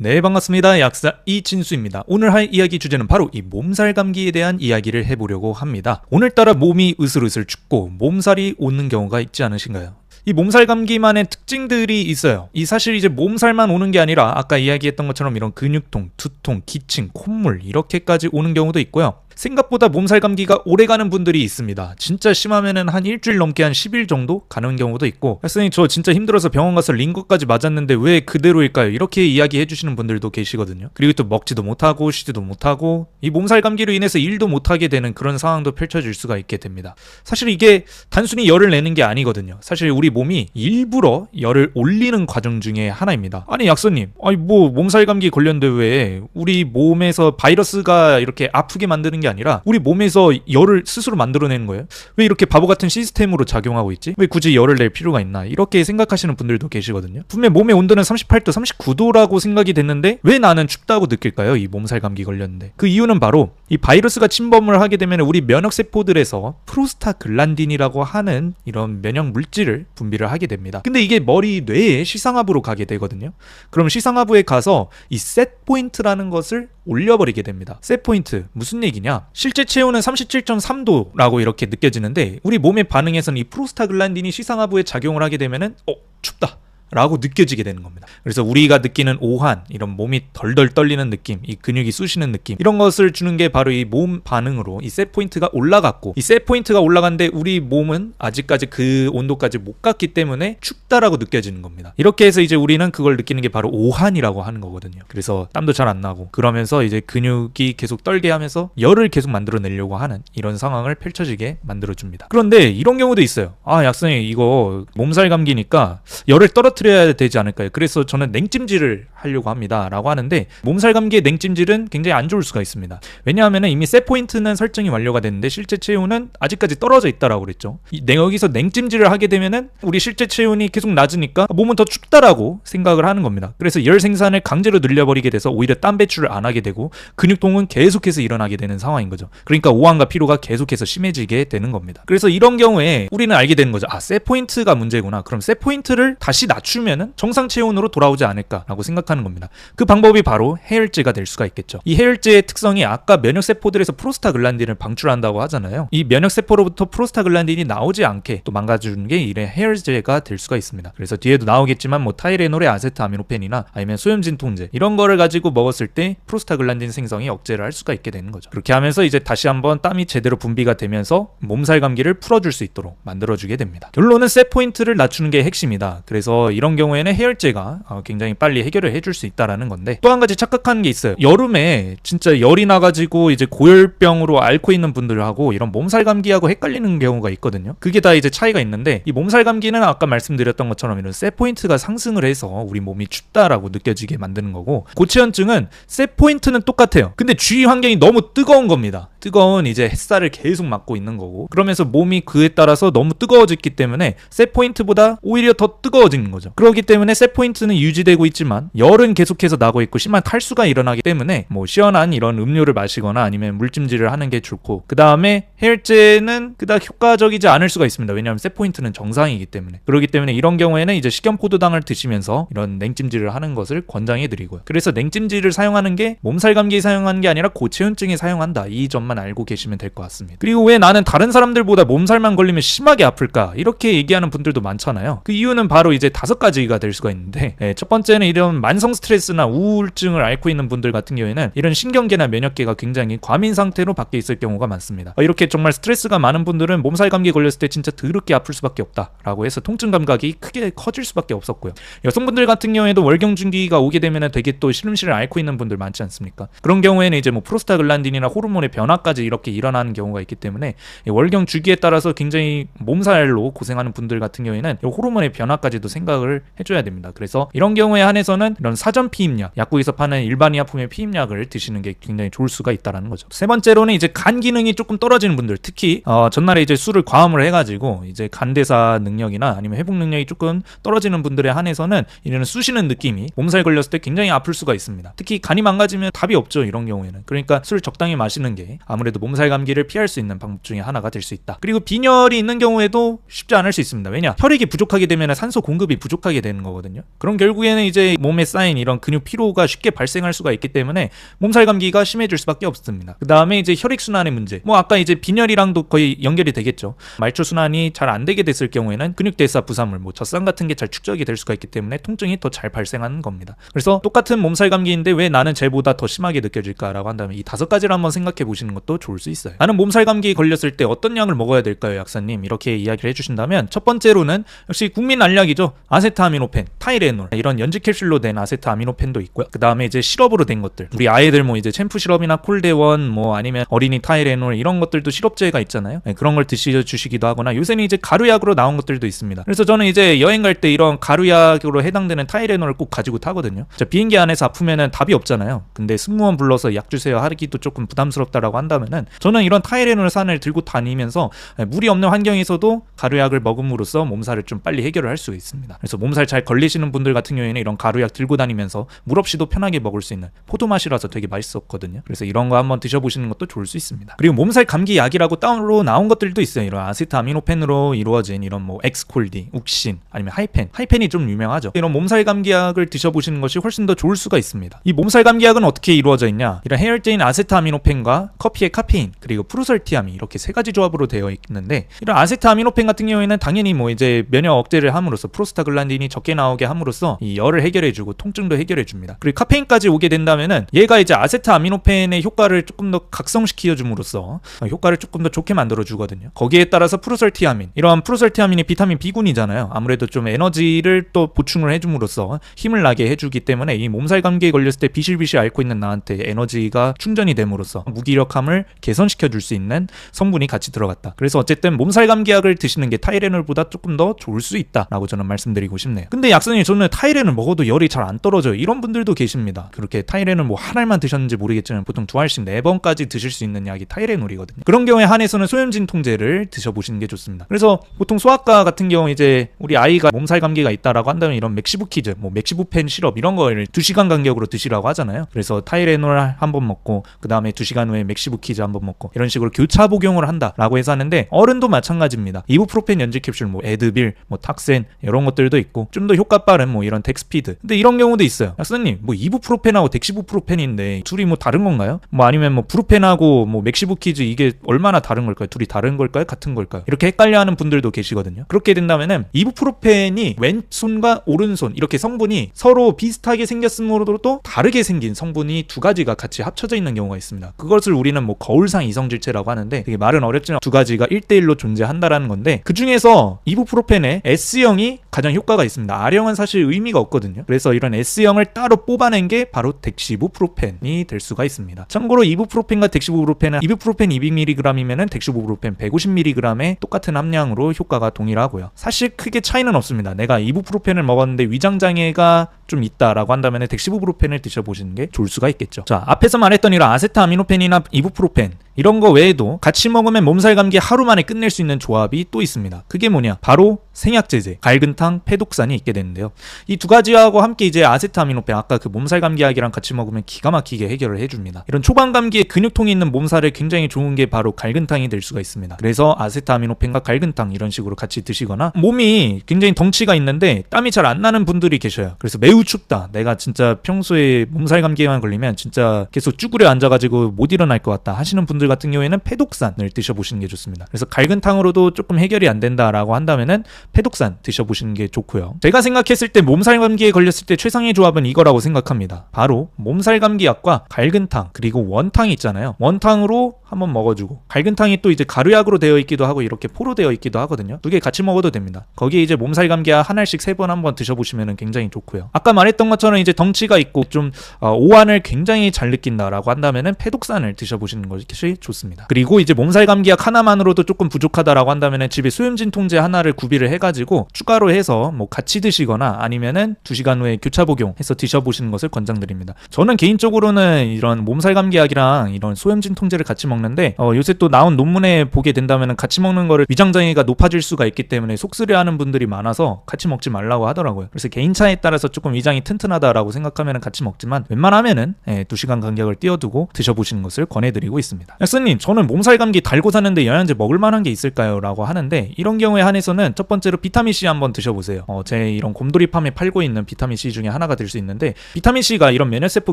네, 반갑습니다. 약사 이진수입니다. 오늘 할 이야기 주제는 바로 이 몸살 감기에 대한 이야기를 해보려고 합니다. 오늘따라 몸이 으슬으슬 춥고 몸살이 오는 경우가 있지 않으신가요? 이 몸살 감기만의 특징들이 있어요. 이 사실 이제 몸살만 오는 게 아니라 아까 이야기했던 것처럼 이런 근육통, 두통, 기침, 콧물 이렇게까지 오는 경우도 있고요. 생각보다 몸살 감기가 오래가는 분들이 있습니다. 진짜 심하면은 한 일주일 넘게 한 10일 정도 가는 경우도 있고, 선생님 저 진짜 힘들어서 병원 가서 링거까지 맞았는데 왜 그대로일까요? 이렇게 이야기해 주시는 분들도 계시거든요. 그리고 또 먹지도 못하고 쉬지도 못하고 이 몸살 감기로 인해서 일도 못하게 되는 그런 상황도 펼쳐질 수가 있게 됩니다. 사실 이게 단순히 열을 내는 게 아니거든요. 사실 우리 몸이 일부러 열을 올리는 과정 중에 하나입니다. 아니 약사님, 뭐 몸살 감기 걸렸는데 왜 우리 몸에서 바이러스가 이렇게 아프게 만드는 게 아니라 우리 몸에서 열을 스스로 만들어내는 거예요? 왜 이렇게 바보 같은 시스템으로 작용하고 있지? 왜 굳이 열을 낼 필요가 있나? 이렇게 생각하시는 분들도 계시거든요. 분명 몸의 온도는 38도, 39도라고 생각이 됐는데 왜 나는 춥다고 느낄까요? 이 몸살 감기 걸렸는데. 그 이유는 바로 이 바이러스가 침범을 하게 되면 우리 면역세포들에서 프로스타글란딘이라고 하는 이런 면역 물질을 분비를 하게 됩니다. 근데 이게 머리, 뇌에 시상하부로 가게 되거든요. 그럼 시상하부에 가서 이 셋포인트라는 것을 올려버리게 됩니다. 셋포인트 무슨 얘기냐? 실제 체온은 37.3도라고 이렇게 느껴지는데 우리 몸의 반응에서는 이 프로스타글란딘이 시상하부에 작용을 하게 되면은 춥다 라고 느껴지게 되는 겁니다. 그래서 우리가 느끼는 오한, 이런 몸이 덜덜 떨리는 느낌, 이 근육이 쑤시는 느낌, 이런 것을 주는 게 바로 이 몸 반응으로 이 셋포인트가 올라갔고, 이 셋포인트가 올라갔는데 우리 몸은 아직까지 그 온도까지 못 갔기 때문에 춥다라고 느껴지는 겁니다. 이렇게 해서 이제 우리는 그걸 느끼는 게 바로 오한이라고 하는 거거든요. 그래서 땀도 잘 안 나고 그러면서 이제 근육이 계속 떨게 하면서 열을 계속 만들어내려고 하는 이런 상황을 펼쳐지게 만들어줍니다. 그런데 이런 경우도 있어요. 약선생님 이거 몸살 감기니까 열을 떨어뜨려야 되지 않을까요? 그래서 저는 냉찜질을 하려고 합니다 라고 하는데, 몸살 감기의 냉찜질은 굉장히 안 좋을 수가 있습니다. 왜냐하면 이미 셋포인트는 설정이 완료가 됐는데 실제 체온은 아직까지 떨어져 있다라고 그랬죠. 여기서 냉찜질을 하게 되면은 우리 실제 체온이 계속 낮으니까 몸은 더 춥다라고 생각을 하는 겁니다. 그래서 열 생산을 강제로 늘려버리게 돼서 오히려 땀 배출을 안 하게 되고 근육통은 계속해서 일어나게 되는 상황인 거죠. 그러니까 오한과 피로가 계속해서 심해지게 되는 겁니다. 그래서 이런 경우에 우리는 알게 되는 거죠. 셋포인트가 문제구나. 그럼 셋포인트를 다시 낮추면은 정상 체온으로 돌아오지 않을까라고 생각하는 겁니다. 그 방법이 바로 해열제가 될 수가 있겠죠. 이 해열제의 특성이 아까 면역세포들에서 프로스타글란딘을 방출한다고 하잖아요. 이 면역세포로부터 프로스타글란딘이 나오지 않게 또 막아주는 게 이 해열제가 될 수가 있습니다. 그래서 뒤에도 나오겠지만 뭐 타이레놀의 아세트아미노펜이나 아니면 소염진통제 이런 거를 가지고 먹었을 때 프로스타글란딘 생성이 억제를 할 수가 있게 되는 거죠. 그렇게 하면서 이제 다시 한번 땀이 제대로 분비가 되면서 몸살 감기를 풀어줄 수 있도록 만들어주게 됩니다. 결론은 셋포인트를 낮추는 게 핵심이다. 그래서 이런 경우에는 해열제가 굉장히 빨리 해결을 해줄 수 있다라는 건데, 또 한 가지 착각하는 게 있어요. 여름에 진짜 열이 나가지고 이제 고열병으로 앓고 있는 분들하고 이런 몸살 감기하고 헷갈리는 경우가 있거든요. 그게 다 이제 차이가 있는데, 이 몸살 감기는 아까 말씀드렸던 것처럼 이런 셋포인트가 상승을 해서 우리 몸이 춥다라고 느껴지게 만드는 거고, 고체현증은 셋포인트는 똑같아요. 근데 주위 환경이 너무 뜨거운 겁니다. 뜨거운 이제 햇살을 계속 맞고 있는 거고, 그러면서 몸이 그에 따라서 너무 뜨거워졌기 때문에 셋포인트보다 오히려 더 뜨거워지는 거죠. 그렇기 때문에 셋포인트는 유지되고 있지만 열은 계속해서 나고 있고 심한 탈수가 일어나기 때문에 뭐 시원한 이런 음료를 마시거나 아니면 물찜질을 하는 게 좋고, 그 다음에 해열제는 그닥 효과적이지 않을 수가 있습니다. 왜냐하면 셋포인트는 정상이기 때문에. 그렇기 때문에 이런 경우에는 이제 식염포도당을 드시면서 이런 냉찜질을 하는 것을 권장해 드리고요. 그래서 냉찜질을 사용하는 게 몸살 감기에 사용하는 게 아니라 고체현증에 사용한다, 이 점만 알고 계시면 될 것 같습니다. 그리고 왜 나는 다른 사람들보다 몸살만 걸리면 심하게 아플까, 이렇게 얘기하는 분들도 많잖아요. 그 이유는 바로 이제 5가지가 될 수가 있는데, 첫 번째는 이런 만성 스트레스나 우울증을 앓고 있는 분들 같은 경우에는 이런 신경계나 면역계가 굉장히 과민 상태로 밖에 있을 경우가 많습니다. 이렇게 정말 스트레스가 많은 분들은 몸살 감기 걸렸을 때 진짜 더럽게 아플 수밖에 없다라고 해서 통증 감각이 크게 커질 수밖에 없었고요. 여성분들 같은 경우에도 월경준기가 오게 되면 되게 또 시름시름 앓고 있는 분들 많지 않습니까? 그런 경우에는 이제 뭐 프로스타글란딘이나 호르몬의 변화까지 이렇게 일어나는 경우가 있기 때문에 월경 주기에 따라서 굉장히 몸살로 고생하는 분들 같은 경우에는 호르몬의 변화까지도 생각을 해줘야 됩니다. 그래서 이런 경우에 한해서는 이런 사전 피임약, 약국에서 파는 일반 의약품의 피임약을 드시는 게 굉장히 좋을 수가 있다라는 거죠. 세 번째로는 이제 간 기능이 조금 떨어지는 분들, 특히 전날에 이제 술을 과음을 해가지고 이제 간대사 능력이나 아니면 회복 능력이 조금 떨어지는 분들에 한해서는 이런 쑤시는 느낌이 몸살 걸렸을 때 굉장히 아플 수가 있습니다. 특히 간이 망가지면 답이 없죠, 이런 경우에는. 그러니까 술 적당히 마시는 게 아무래도 몸살 감기를 피할 수 있는 방법 중에 하나가 될 수 있다. 그리고 빈혈이 있는 경우에도 쉽지 않을 수 있습니다. 왜냐? 혈액이 부족하게 되면 산소 공급이 부족하게 되는 거거든요. 그럼 결국에는 이제 몸에 쌓인 이런 근육 피로가 쉽게 발생할 수가 있기 때문에 몸살 감기가 심해질 수밖에 없습니다. 그 다음에 이제 혈액순환의 문제. 아까 이제 빈혈이랑도 거의 연결이 되겠죠. 말초순환이 잘 안 되게 됐을 경우에는 근육대사 부산물, 젖산 같은 게 잘 축적이 될 수가 있기 때문에 통증이 더 잘 발생하는 겁니다. 그래서 똑같은 몸살 감기인데 왜 나는 쟤보다 더 심하게 느껴질까라고 한다면 이 5가지를 한번 생각해 보시는 것도 좋을 수 있어요. 나는 몸살 감기 걸렸을 때 어떤 약을 먹어야 될까요, 약사님? 이렇게 이야기를 해주신다면 첫 번째로는 역시 국민 알약이죠. 아세트아미노펜, 타이레놀, 이런 연지 캡슐로 된 아세트아미노펜도 있고요. 그 다음에 이제 시럽으로 된 것들, 우리 아이들 이제 챔프 시럽이나 콜데원, 아니면 어린이 타이레놀 이런 것들도 시럽제가 있잖아요. 그런 걸 드셔주시기도 하거나 요새는 이제 가루약으로 나온 것들도 있습니다. 그래서 저는 이제 여행 갈 때 이런 가루약으로 해당되는 타이레놀을 꼭 가지고 타거든요. 비행기 안에서 아프면은 답이 없잖아요. 근데 승무원 불러서 약 주세요 하기도 조금 부담스럽다라고 한다면은 저는 이런 타이레놀 산을 들고 다니면서 무리 없는 환경에서도 가루약을 먹음으로써 몸살을 좀 빨리 해결을 할 수 있습니다. 그래서 몸살 잘 걸리시는 분들 같은 경우에는 이런 가루약 들고 다니면서 물 없이도 편하게 먹을 수 있는 포도 맛이라서 되게 맛있었거든요. 그래서 이런 거 한번 드셔보시는 것도 좋을 수 있습니다. 그리고 몸살 감기 약이라고 따로 나온 것들도 있어요. 이런 아세트아미노펜으로 이루어진 이런 엑스콜디, 욱신, 아니면 하이펜이 좀 유명하죠. 이런 몸살 감기 약을 드셔보시는 것이 훨씬 더 좋을 수가 있습니다. 이 몸살 감기 약은 어떻게 이루어져 있냐? 이런 해열제인 아세트아미노펜과 커피의 카페인, 그리고 프루설티아민, 이렇게 3가지 조합으로 되어 있는데, 이런 아세트아미노펜 같은 경우에는 당연히 이제 면역 억제를 함으로써 프로스타글란딘이 적게 나오게 함으로써 이 열을 해결해주고 통증도 해결해줍니다. 그리고 카페인까지 오게 된다면은 얘가 이제 아세트아미노펜의 효과를 조금 더 각성시켜줌으로써 효과를 조금 더 좋게 만들어주거든요. 거기에 따라서 프루설티아민, 이러한 프루설티아민이 비타민 B군이잖아요. 아무래도 좀 에너지를 또 보충을 해줌으로써 힘을 나게 해주기 때문에 이 몸살 감기에 걸렸을 때 비실비실 앓고 있는 나한테 에너지가 충전이 됨으로써 무기력함을 개선시켜줄 수 있는 성분이 같이 들어갔다. 그래서 어쨌든 몸살 감기 약을 드시는 게 타이레놀보다 조금 더 좋을 수 있다라고 저는 말씀드리고 싶네요. 근데 약사님, 저는 타이레놀 먹어도 열이 잘 안 떨어져요, 이런 분들도 계십니다. 그렇게 타이레놀 한 알만 드셨는지 모르겠지만 보통 2알씩 4번까지 드실 수 있는 약이 타이레놀이거든요. 그런 경우에 한해서는 소염진 통제를 드셔보시는 게 좋습니다. 그래서 보통 소아과 같은 경우 이제 우리 아이가 몸살 감기가 있다라고 한다면 이런 맥시부키즈, 맥시부펜 시럽 이런 거를 2시간 간격으로 드시라고 하잖아요. 그래서 타이레놀 한번 먹고 그 다음에 2시간 후에 맥시부키즈 한번 먹고 이런 식으로 교차 복용을 한다라고 해서 하는데, 어른도 마찬가지입니다. 이부프로펜 연지 캡슐, 에드빌, 탁센 이런 것들도 있고 좀 더 효과 빠른 이런 덱스피드. 근데 이런 경우도 있어요. 약사님, 이부프로펜하고 덱시부프로펜인데 둘이 다른 건가요? 아니면 브루펜하고 맥시부키즈 이게 얼마나 다른 걸까요? 둘이 다른 걸까요? 같은 걸까요? 이렇게 헷갈려하는 분들도 계시거든요. 그렇게 된다면은 이부프로펜이 왼손과 오른손 이렇게 성분이 서로 비슷하게 생겼으므로도 다르게 생긴 성분이 2가지가 같이 합쳐져 있는 경우가 있습니다. 그것을 우리는 거울상 이성질체라고 하는데, 되게 말은 어렵지만 2가지가 1대1로 존재한다라는 건데, 그 중에서 이부프로펜의 S형이 가장 효과가 있습니다. R형은 사실 의미가 없거든요. 그래서 이런 S형을 따로 뽑아낸 게 바로 덱시부프로펜이 될 수가 있습니다. 참고로 이부프로펜과 덱시부프로펜은 이부프로펜 200mg이면은 덱시부프로펜 150mg의 똑같은 함량으로 효과가 동일하고요. 사실 크게 차이는 없습니다. 내가 이부프로펜을 먹었는데 위장장애가 좀 있다라고 한다면 덱시부프로펜을 드셔보시는 게 좋을 수가 있겠죠. 자, 앞에서 말했던 이런 아세트아미노펜이나 이부프로펜 이런 거 외에도 같이 먹으면 몸살 감기 하루 만에 끝낼 수 있는 조합이 또 있습니다. 그게 뭐냐? 바로 생약제제, 갈근탕, 페독산이 있게 되는데요. 이 2가지하고 함께 이제 아세트아미노펜, 아까 그 몸살 감기 약이랑 같이 먹으면 기가 막히게 해결을 해줍니다. 이런 초반 감기에 근육통이 있는 몸살에 굉장히 좋은 게 바로 갈근탕이 될 수가 있습니다. 그래서 아세트아미노펜과 갈근탕 이런 식으로 같이 드시거나, 몸이 굉장히 덩치가 있는데 땀이 잘 안 나는 분들이 계셔요. 그래서 매우 춥다, 내가 진짜 평소에 몸살 감기에만 걸리면 진짜 계속 쭈그려 앉아가지고 못 일어날 것 같다 하시는 분들 같은 경우에는 페독산을 드셔보시는 게 좋습니다. 그래서 갈근탕으로도 조금 해결이 안 된다라고 한다면은 페독산 드셔보시는 게 좋고요. 제가 생각했을 때 몸살 감기에 걸렸을 때 최상의 조합은 이거라고 생각합니다. 바로 몸살 감기 약과 갈근탕, 그리고 원탕이 있잖아요. 원탕으로 한번 먹어주고, 갈근탕이 또 이제 가루약으로 되어 있기도 하고 이렇게 포로 되어 있기도 하거든요. 2개 같이 먹어도 됩니다. 거기에 이제 몸살 감기 약 1알씩 3번 한번 드셔보시면 굉장히 좋고요. 아까 말했던 것처럼 이제 덩치가 있고 좀 오한을 굉장히 잘 느낀다라고 한다면은 페독산을 드셔보시는 것이 좋습니다. 그리고 이제 몸살 감기약 하나만으로도 조금 부족하다라고 한다면은 집에 소염진 통제 하나를 구비를 해가지고 추가로 해서 뭐 같이 드시거나 아니면은 2시간 후에 교차 복용해서 드셔보시는 것을 권장드립니다. 저는 개인적으로는 이런 몸살 감기약이랑 이런 소염진 통제를 같이 먹는데 요새 또 나온 논문에 보게 된다면은 같이 먹는 거를 위장장애가 높아질 수가 있기 때문에 속쓰려하는 분들이 많아서 같이 먹지 말라고 하더라고요. 그래서 개인차에 따라서 조금 위장이 튼튼하다라고 생각하면은 같이 먹지만 웬만하면은 2시간 간격을 띄워두고 드셔보시는 것을 권해드리고 있습니다. 스님, 저는 몸살 감기 달고 사는데 영양제 먹을 만한 게 있을까요? 라고 하는데 이런 경우에 한해서는 첫 번째로 비타민C 한번 드셔보세요. 제 이런 곰돌이팜에 팔고 있는 비타민C 중에 하나가 될 수 있는데 비타민C가 이런 면역세포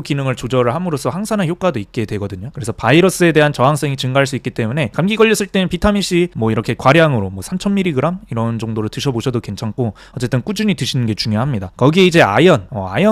기능을 조절을 함으로써 항산화 효과도 있게 되거든요. 그래서 바이러스에 대한 저항성이 증가할 수 있기 때문에 감기 걸렸을 때는 비타민C 뭐 이렇게 과량으로 뭐 3000mg 이런 정도로 드셔보셔도 괜찮고 어쨌든 꾸준히 드시는 게 중요합니다. 거기에 이제 아연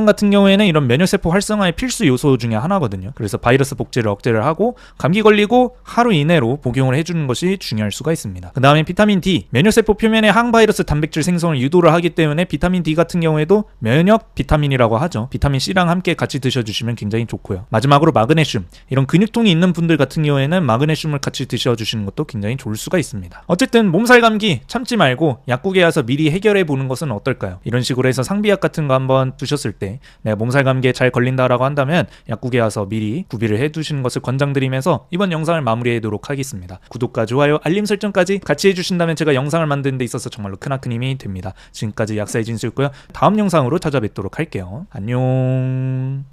같은 경우에는 이런 면역세포 활성화의 필수 요소 중에 하나거든요. 그래서 바이러스 복제를 억제를 하고 감기 걸리고 하루 이내로 복용을 해주는 것이 중요할 수가 있습니다. 그 다음에 비타민 D, 면역세포 표면에 항바이러스 단백질 생성을 유도를 하기 때문에 비타민 D 같은 경우에도 면역 비타민이라고 하죠. 비타민 C랑 함께 같이 드셔주시면 굉장히 좋고요. 마지막으로 마그네슘, 이런 근육통이 있는 분들 같은 경우에는 마그네슘을 같이 드셔주시는 것도 굉장히 좋을 수가 있습니다. 어쨌든 몸살 감기 참지 말고 약국에 와서 미리 해결해 보는 것은 어떨까요? 이런 식으로 해서 상비약 같은 거 한번 두셨을 때 내가 몸살 감기에 잘 걸린다라고 한다면 약국에 와서 미리 구비를 해두시는 것을 권장드리면서 이번 영상을 마무리하도록 하겠습니다. 구독과 좋아요, 알림 설정까지 같이 해주신다면 제가 영상을 만드는 데 있어서 정말로 크나큰 힘이 됩니다. 지금까지 약사의 진수였고요. 다음 영상으로 찾아뵙도록 할게요. 안녕.